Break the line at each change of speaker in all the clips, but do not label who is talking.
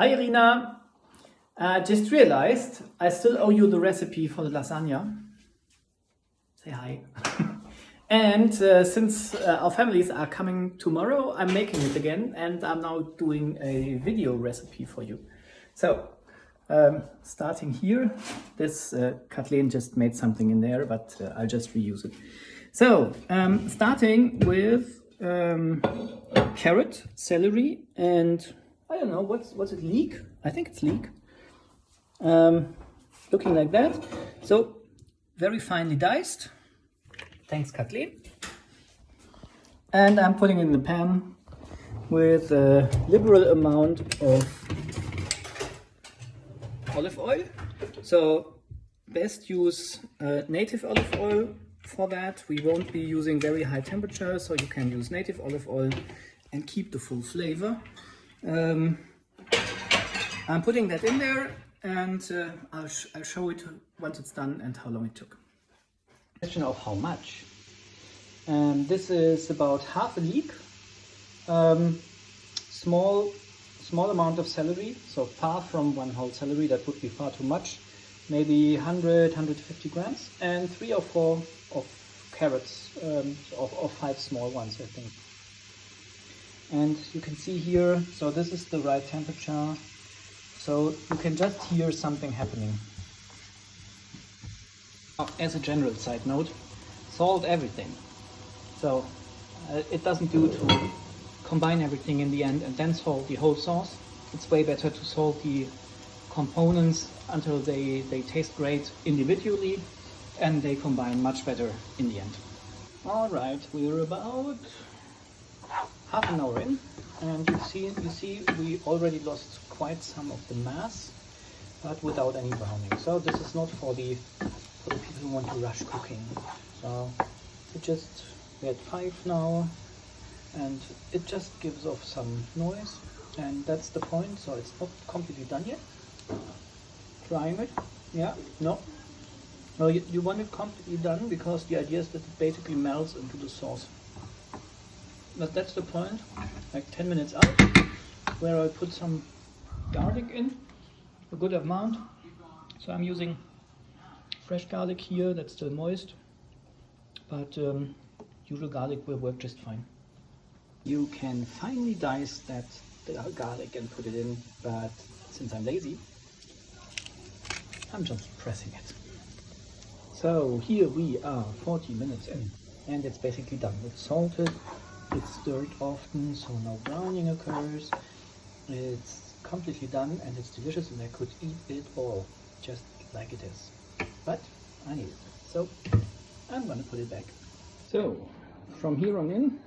Hi Irina, just realized I still owe you the recipe for the lasagna. Say hi. And since our families are coming tomorrow, I'm making it again and I'm now doing a video recipe for you. So, starting here, this Kathleen just made something in there, but I'll just reuse it. So, starting with carrot, celery, and I don't know, what's it, leek? I think it's leek. Looking like that. So, very finely diced. Thanks, Kathleen. And I'm putting it in the pan with a liberal amount of olive oil. So, best use native olive oil for that. We won't be using very high temperature, so you can use native olive oil and keep the full flavor. I'm putting that in there, and I'll show it once it's done and how long it took. Question of how much. This is about half a leek, small amount of celery, so far from one whole celery, that would be far too much, maybe 100-150 grams, and 3 or 4 of carrots, of 5 small ones, I think. And you can see here, so this is the right temperature, so you can just hear something happening. As a general side note, salt everything. So it doesn't do to combine everything in the end and then salt the whole sauce. It's way better to salt the components until they taste great individually and they combine much better in the end. Alright, we're about half an hour in, and you see we already lost quite some of the mass, but without any browning. So this is not for the people who want to rush cooking. So we're at 5 now, and it just gives off some noise, and that's the point. So it's not completely done yet. Trying it. Yeah, no, you want it completely done because the idea is that it basically melts into the sauce. But that's the point, like 10 minutes out, where I put some garlic in, a good amount. So I'm using fresh garlic here, that's still moist, but usual garlic will work just fine. You can finely dice the garlic and put it in, but since I'm lazy, I'm just pressing it. So here we are 40 minutes in, and it's basically done. It's salted, it's stirred often, so no browning occurs. It's completely done and it's delicious, and I could eat it all just like it is. But I need it, so I'm gonna put it back. So from here on in,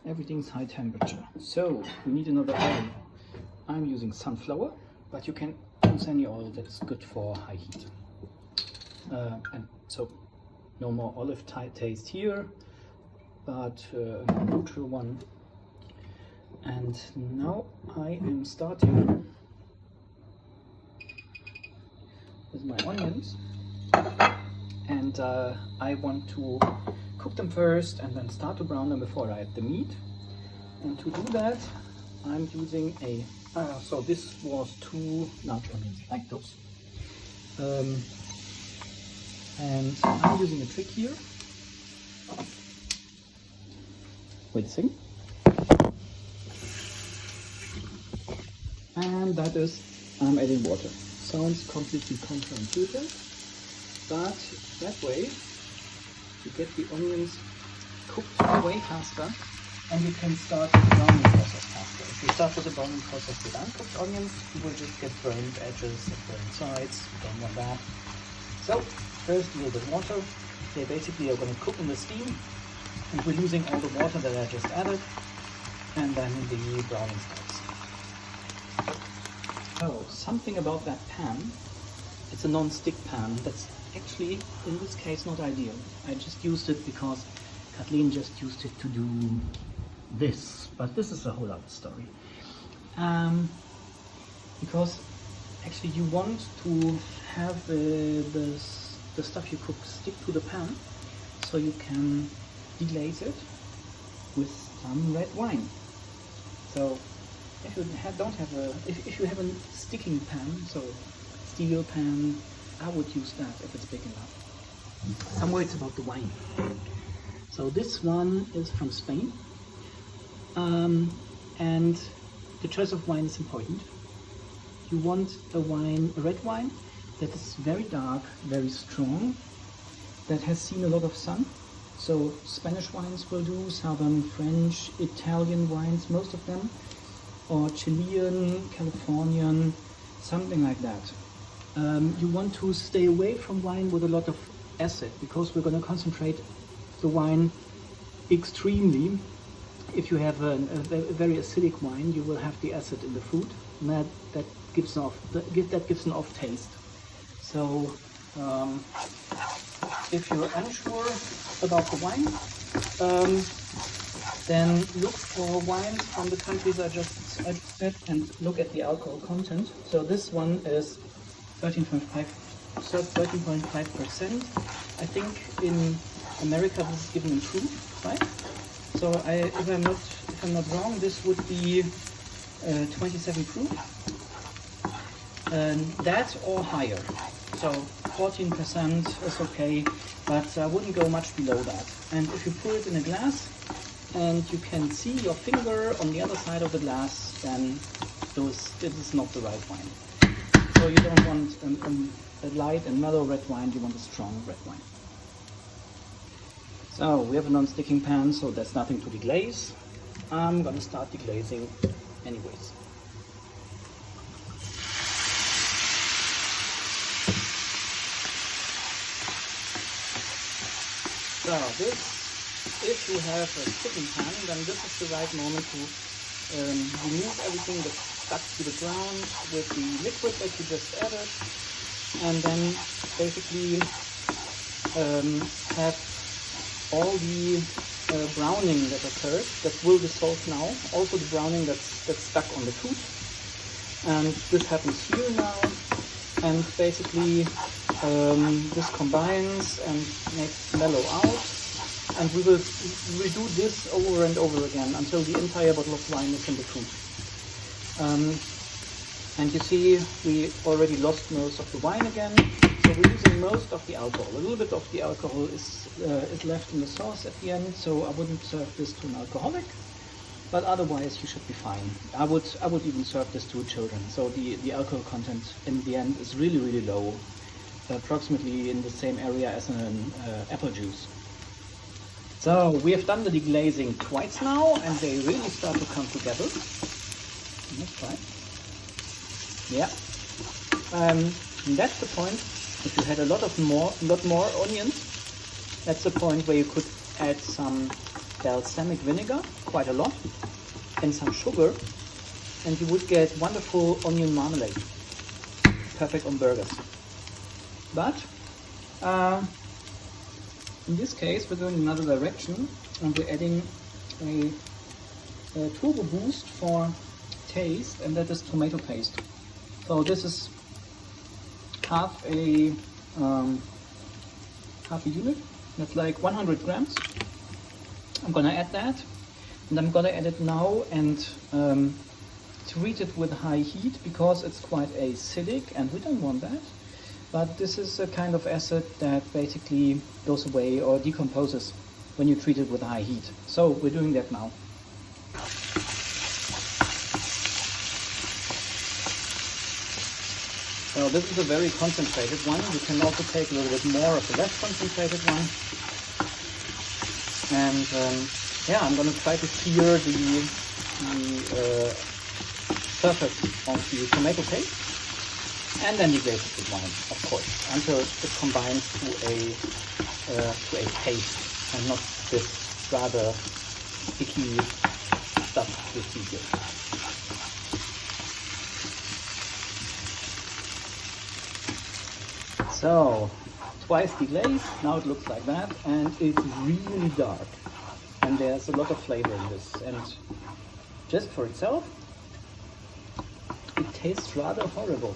everything's high temperature. So we need another oil. I'm using sunflower, but you can use any oil that's good for high heat. And so no more olive taste here, but a neutral one. And now I am starting with my onions, and I want to cook them first and then start to brown them before I add the meat. And to do that, I'm using so this was 2 large onions, like those. And I'm using a trick here. Wait a second. And that is, I'm adding water. Sounds completely counterintuitive, but that way you get the onions cooked way faster, and you can start the browning process faster. If you start with the browning process with uncooked onions, you will just get burned edges and burned sides. You don't want that. So first a little bit of water. They basically are going to cook in the steam, and we're losing all the water that I just added, and then the browning starts. Oh, something about that pan. It's a non-stick pan. That's actually, in this case, not ideal. I just used it because Kathleen just used it to do this, but this is a whole other story. Because actually you want to have the stuff you cook stick to the pan, so you can deglaze it with some red wine. So if you don't have if you have a sticking pan, so steel pan, I would use that if it's big enough. Some words about the wine. So this one is from Spain, and the choice of wine is important. You want a red wine that is very dark, very strong, that has seen a lot of sun. So Spanish wines will do, Southern French, Italian wines, most of them, or Chilean, Californian, something like that. You want to stay away from wine with a lot of acid, because we're going to concentrate the wine extremely. If you have a very acidic wine, you will have the acid in the food, and that gives an off taste. So if you're unsure about the wine, then look for wines from the countries I just said and look at the alcohol content. So this one is 13.5%. I think in America this is given in proof, right? So if I'm not wrong, this would be 27 proof. That or higher. So 14% is okay, but I wouldn't go much below that. And if you pour it in a glass and you can see your finger on the other side of the glass, then this is not the right wine. So you don't want a light and mellow red wine, you want a strong red wine. So we have a non-sticking pan, so there's nothing to deglaze. I'm gonna start deglazing anyways. So this, if you have a sticking pan, then this is the right moment to remove everything that's stuck to the ground with the liquid that you just added, and then basically have all the browning that occurs, that will dissolve now, also the browning that's stuck on the food. And this happens here now, and basically this combines and makes mellow out, and we will do this over and over again until the entire bottle of wine is in the food. And you see we already lost most of the wine again, so we're losing most of the alcohol. A little bit of the alcohol is left in the sauce at the end, so I wouldn't serve this to an alcoholic, but otherwise you should be fine. I would even serve this to children, so the alcohol content in the end is really, really low, approximately in the same area as an apple juice. So we have done the deglazing twice now, and they really start to come together. Let's try. Yeah. And that's the point. If you had a lot more onions, that's the point where you could add some balsamic vinegar, quite a lot, and some sugar, and you would get wonderful onion marmalade. Perfect on burgers. But in this case, we're going in another direction, and we're adding a turbo boost for taste, and that is tomato paste. So this is half a unit. That's like 100 grams. I'm gonna add that, and I'm gonna add it now and treat it with high heat, because it's quite acidic and we don't want that. But this is a kind of acid that basically goes away or decomposes when you treat it with high heat. So we're doing that now. So this is a very concentrated one. You can also take a little bit more of the less concentrated one. And yeah, I'm going to try to clear the surface of the tomato paste, and then deglaze it with wine, of course, until it combines to a paste and not this rather sticky stuff you see here. So, twice deglazed, now it looks like that, and it's really dark. And there's a lot of flavor in this, and just for itself, it tastes rather horrible.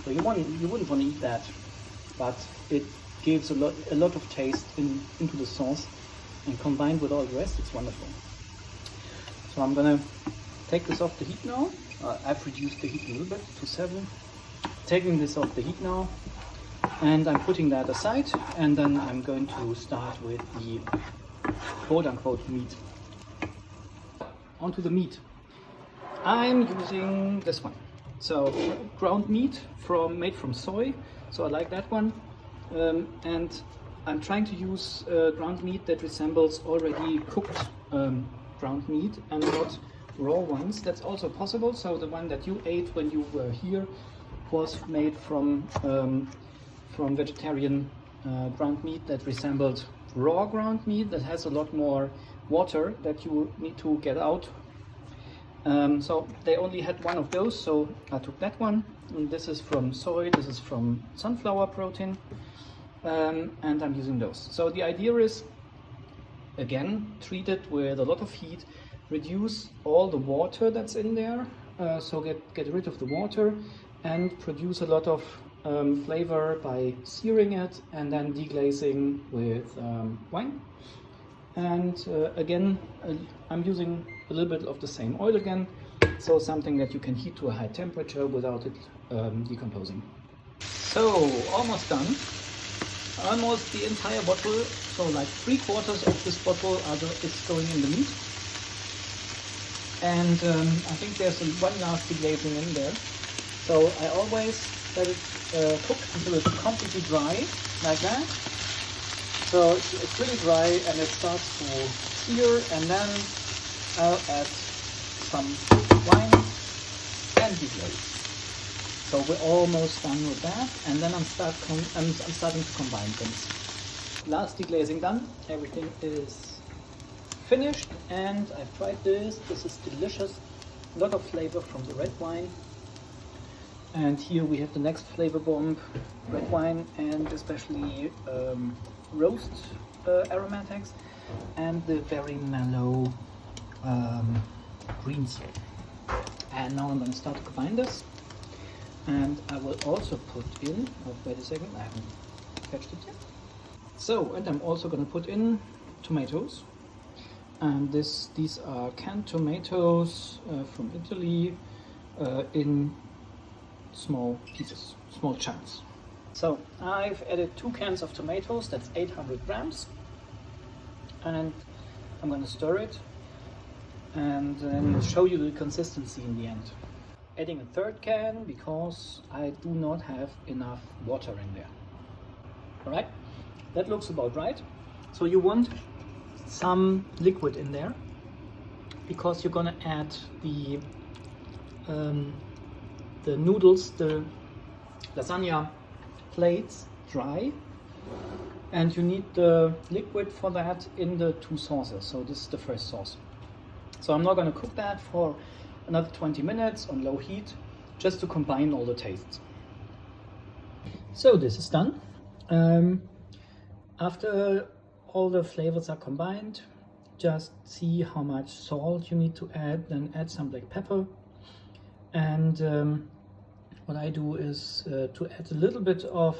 So you wouldn't want to eat that, but it gives a lot of taste into the sauce, and combined with all the rest, it's wonderful. So I'm gonna take this off the heat now. I've reduced the heat a little bit to 7. Taking this off the heat now, and I'm putting that aside, and then I'm going to start with the quote-unquote meat. Onto the meat. I'm using this one. So ground meat made from soy, so I like that one. And I'm trying to use ground meat that resembles already cooked ground meat and not raw ones. That's also possible. So the one that you ate when you were here was made from vegetarian ground meat that resembled raw ground meat that has a lot more water that you need to get out. So they only had one of those, so I took that one. And this is from soy, this is from sunflower protein, and I'm using those. So the idea is, again, treat it with a lot of heat, reduce all the water that's in there, so get rid of the water and produce a lot of flavor by searing it and then deglazing with wine. And again, I'm using a little bit of the same oil again, so something that you can heat to a high temperature without it decomposing. So almost done, almost the entire bottle, so like 3/4 of this bottle is going in the meat. And I think there's one last deglazing in there. So I always let it cook until it's completely dry, like that. So it's really dry and it starts to sear, and then I'll add some wine and deglaze. So we're almost done with that, and then I'm starting to combine things. Last deglazing done, everything is finished, and I've tried this. This is delicious, a lot of flavor from the red wine. And here we have the next flavor bomb, red wine, and especially roast aromatics, and the very mellow greens. And now I'm going to start to combine this, and I will also put in, oh wait a second, I haven't fetched it yet. So, and I'm also going to put in tomatoes, and these are canned tomatoes from Italy in small pieces, small chunks. So I've added 2 cans of tomatoes, that's 800 grams, and I'm going to stir it and then show you the consistency in the end. Adding a 3rd can because I do not have enough water in there. Alright, that looks about right. So you want some liquid in there because you're going to add the noodles, the lasagna plates dry, and you need the liquid for that in the 2 sauces. So this is the first sauce. So I'm not going to cook that for another 20 minutes on low heat, just to combine all the tastes. So this is done. After all the flavors are combined, just see how much salt you need to add, then add some black pepper. And what I do is to add a little bit of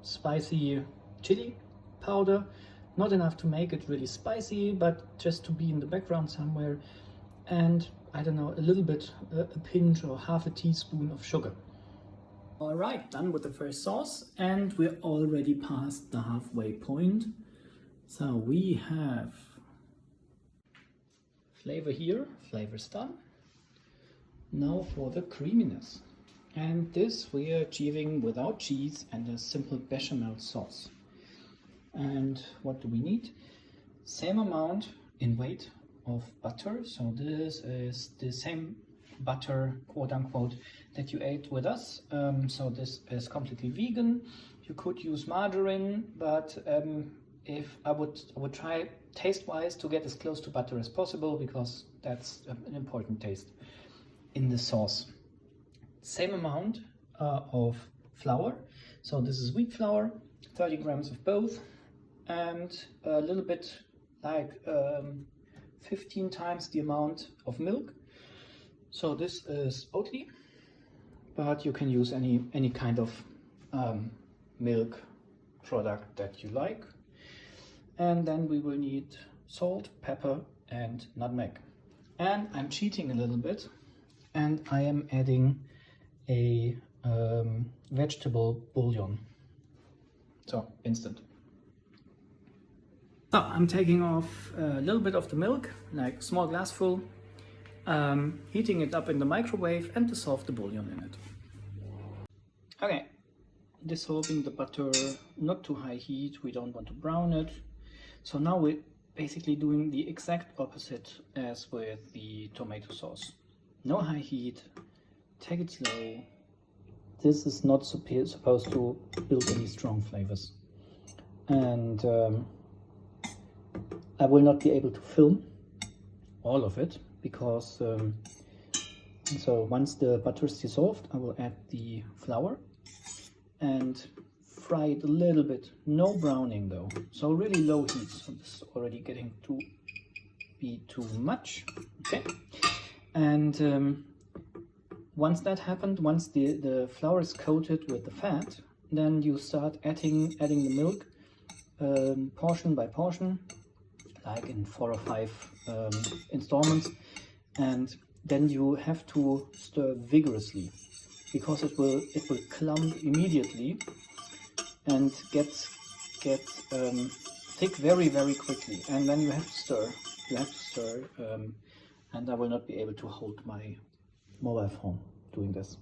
spicy chili powder, not enough to make it really spicy, but just to be in the background somewhere, and I don't know, a little bit, a pinch or half a teaspoon of sugar. Alright, done with the first sauce, and we're already past the halfway point. So we have flavor here, flavor's done. Now for the creaminess. And this we are achieving without cheese and a simple bechamel sauce. And what do we need? Same amount in weight of butter. So this is the same butter, quote unquote, that you ate with us. So this is completely vegan. You could use margarine, but if I would try taste-wise to get as close to butter as possible, because that's an important taste in the sauce. Same amount of flour. So this is wheat flour, 30 grams of both, and a little bit like 15 times the amount of milk. So this is Oatly, but you can use any kind of milk product that you like. And then we will need salt, pepper, and nutmeg. And I'm cheating a little bit, and I am adding a vegetable bouillon. So, instant. So, I'm taking off a little bit of the milk, like a small glassful, heating it up in the microwave and dissolve the bouillon in it. Okay, dissolving the butter, not too high heat, we don't want to brown it. So now we're basically doing the exact opposite as with the tomato sauce. No high heat, take it slow. This is not supposed to build any strong flavors. And I will not be able to film all of it because so once the butter is dissolved, I will add the flour and fry it a little bit. No browning though, so really low heat. So this is already getting to be too much. Okay, and once that happened, once the flour is coated with the fat, then you start adding the milk portion by portion, like in 4 or 5 installments, and then you have to stir vigorously because it will clump immediately and get thick very quickly. And then you have to stir, and I will not be able to hold my mobile phone doing this.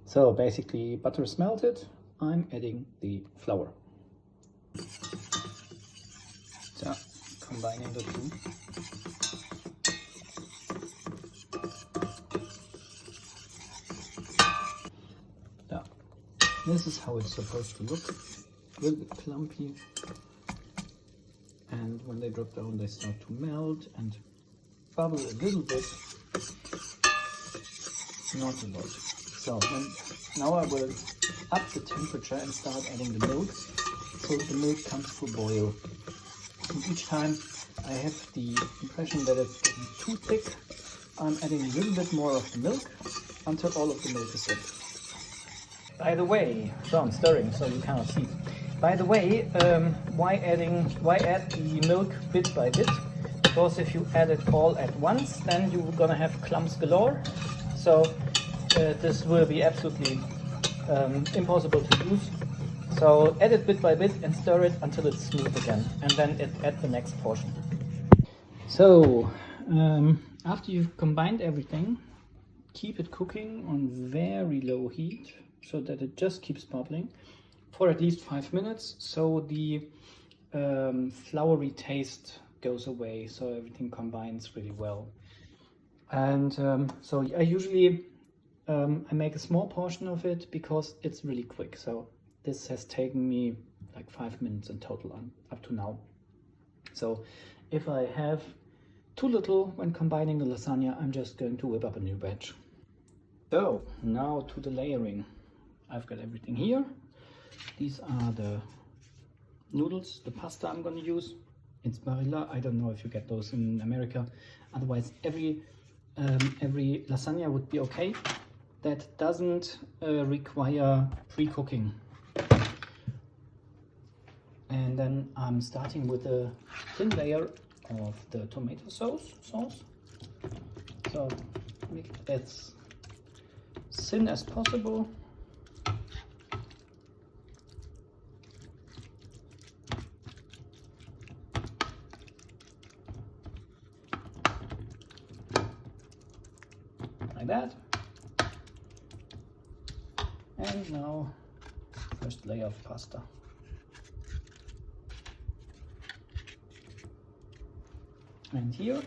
So basically, butter is melted. I'm adding the flour. So combining the two. Now, this is how it's supposed to look. A little bit clumpy. And when they drop down, they start to melt and bubble a little bit. Not a lot. So now I will up the temperature and start adding the milk. So the milk comes to a boil. And each time I have the impression that it's getting too thick, I'm adding a little bit more of the milk until all of the milk is in. By the way, so I'm stirring so you cannot see. By the way, why add the milk bit by bit? Because if you add it all at once, then you're gonna have clumps galore. So this will be absolutely impossible to use. So add it bit by bit and stir it until it's smooth again, and then add the next portion. So after you've combined everything, keep it cooking on very low heat so that it just keeps bubbling for at least 5 minutes, so the floury taste goes away, so everything combines really well. And so I usually I make a small portion of it because it's really quick. So this has taken me like 5 minutes in total up to now. So if I have too little when combining the lasagna, I'm just going to whip up a new batch. So now to the layering. I've got everything here. These are the noodles, the pasta I'm going to use. It's barilla. I don't know if you get those in America. Otherwise, every lasagna would be okay. That doesn't require pre-cooking. And then I'm starting with a thin layer of the tomato sauce. So make it as thin as possible. Like that. And now first layer of pasta. And here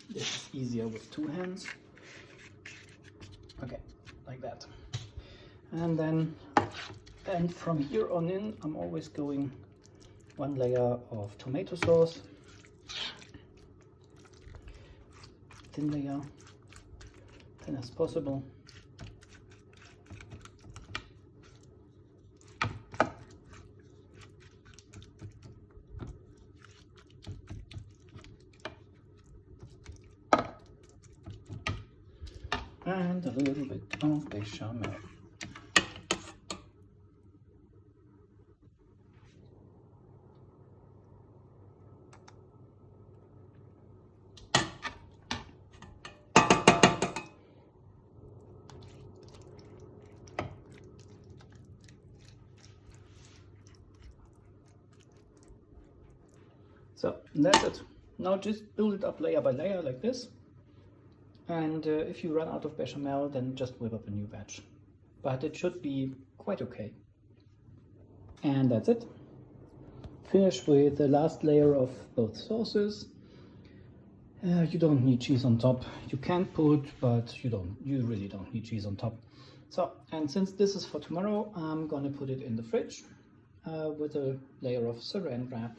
this is easier with 2 hands. Okay, like that. And from here on in, I'm always going 1 layer of tomato sauce, thin layer, thin as possible. And a little bit of bechamel. So that's it. Now just build it up layer by layer like this. And if you run out of bechamel, then just whip up a new batch. But it should be quite okay. And that's it. Finish with the last layer of both sauces. You don't need cheese on top. You can put, but you really don't need cheese on top. So, and since this is for tomorrow, I'm gonna put it in the fridge with a layer of saran wrap.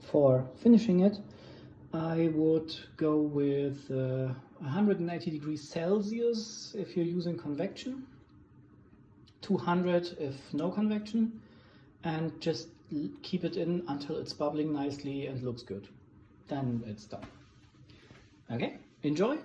For finishing it, I would go with 190 degrees Celsius if you're using convection, 200 if no convection, and just keep it in until it's bubbling nicely and looks good. Then it's done. Okay, enjoy.